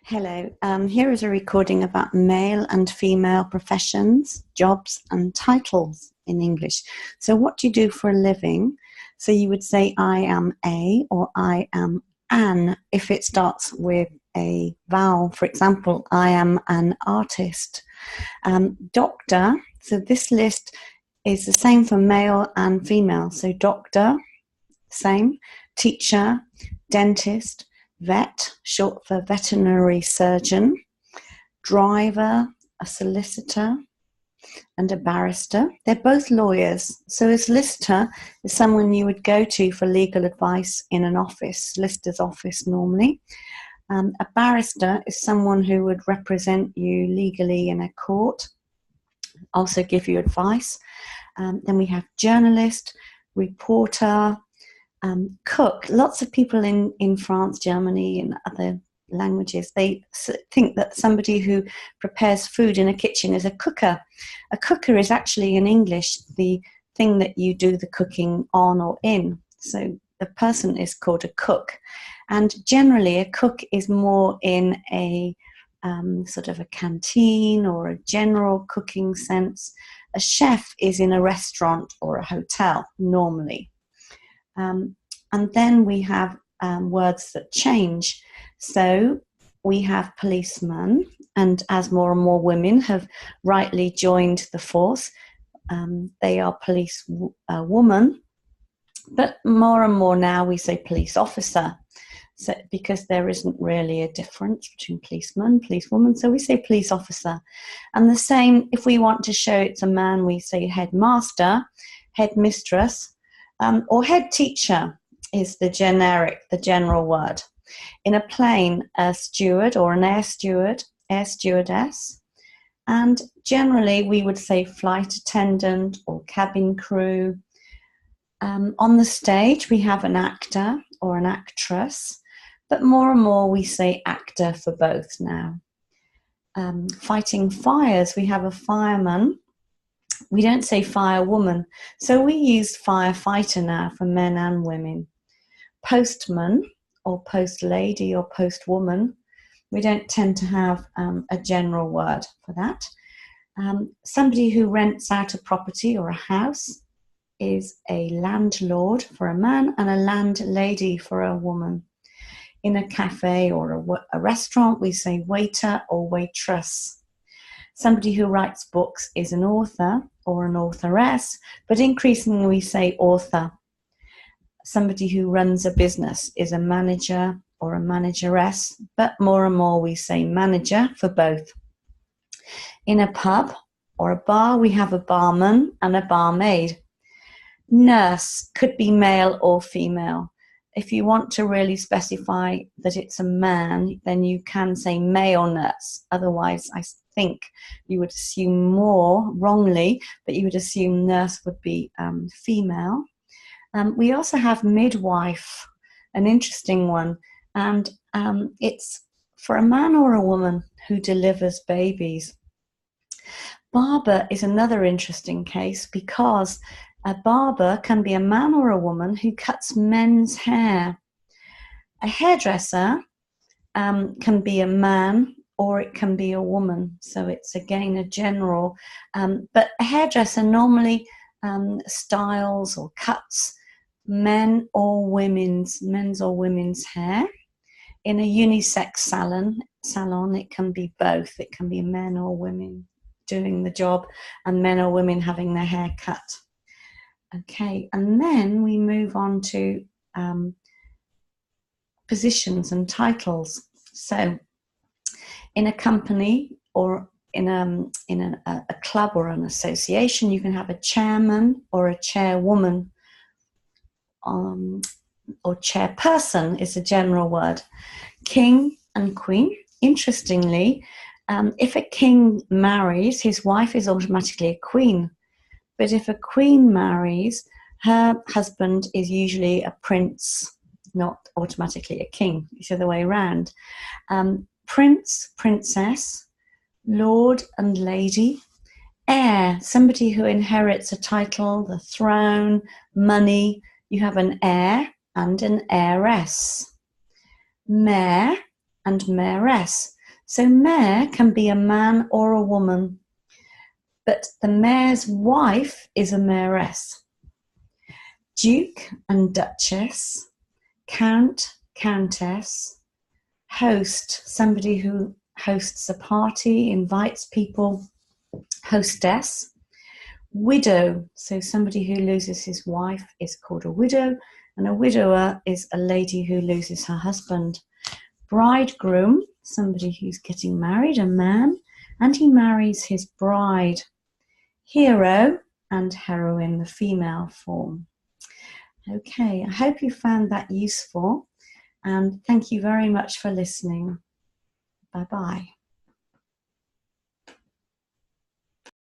Hello, here is a recording about male and female professions, jobs, and titles in English. So, what do you do for a living? So, you would say, I am a or I am an if it starts with a vowel. For example, I am an artist. Doctor, so this list is the same for male and female. So, doctor, same, teacher, dentist, vet, short for veterinary surgeon, driver, a solicitor, and a barrister. They're both lawyers. So a solicitor is someone you would go to for legal advice in an office, solicitor's office normally. A barrister is someone who would represent you legally in a court, also give you advice. Then we have journalist, reporter, cook. Lots of people in France, Germany, and other languages, they think that somebody who prepares food in a kitchen is a cooker. A cooker is actually, in English, the thing that you do the cooking on or in. So the person is called a cook. And generally, a cook is more in a sort of a canteen or a general cooking sense. A chef is in a restaurant or a hotel, normally. And then we have words that change. So we have policeman, and as more and more women have rightly joined the force, they are police woman. But more and more now we say police officer, so, because there isn't really a difference between policeman, policewoman, so we say police officer. And the same, if we want to show it's a man, we say headmaster, headmistress, or head teacher is the general word. In a plane, a steward or an air steward, air stewardess. And generally we would say flight attendant or cabin crew. On the stage we have an actor or an actress, but more and more we say actor for both now. Fighting fires, we have a fireman. We don't say firewoman, so we use firefighter now for men and women. Postman or post lady or post woman, we don't tend to have a general word for that. Somebody who rents out a property or a house is a landlord for a man and a landlady for a woman. In a cafe or a restaurant, we say waiter or waitress. Somebody who writes books is an author or an authoress, but increasingly we say author. Somebody who runs a business is a manager or a manageress, but more and more we say manager for both. In a pub or a bar, we have a barman and a barmaid. Nurse could be male or female. If you want to really specify that it's a man, then you can say male nurse. Otherwise, I think you would assume more wrongly, but you would assume nurse would be female. We also have midwife, an interesting one, and it's for a man or a woman who delivers babies. Barber is another interesting case because a barber can be a man or a woman who cuts men's hair. A hairdresser can be a man or it can be a woman, so it's again a general, but a hairdresser normally styles or cuts men's or women's hair. In a unisex salon, it can be both. It can be men or women doing the job and men or women having their hair cut. Okay, and then we move on to positions and titles. So in a company or in a club or an association, you can have a chairman or a chairwoman. Or chairperson is a general word. King and queen. Interestingly, if a king marries, his wife is automatically a queen. But if a queen marries, her husband is usually a prince, not automatically a king. It's the other way around. Prince, princess, lord and lady. Heir, somebody who inherits a title, the throne, money. You have an heir and an heiress. Mayor and mayoress. So mayor can be a man or a woman, but the mayor's wife is a mayoress. Duke and duchess, count, countess, host, somebody who hosts a party, invites people, hostess. Widow, so somebody who loses his wife is called a widow, and a widower is a lady who loses her husband. Bridegroom, somebody who's getting married, a man, and he marries his bride. Hero and heroine, the female form. Okay, I hope you found that useful, and thank you very much for listening. Bye-bye.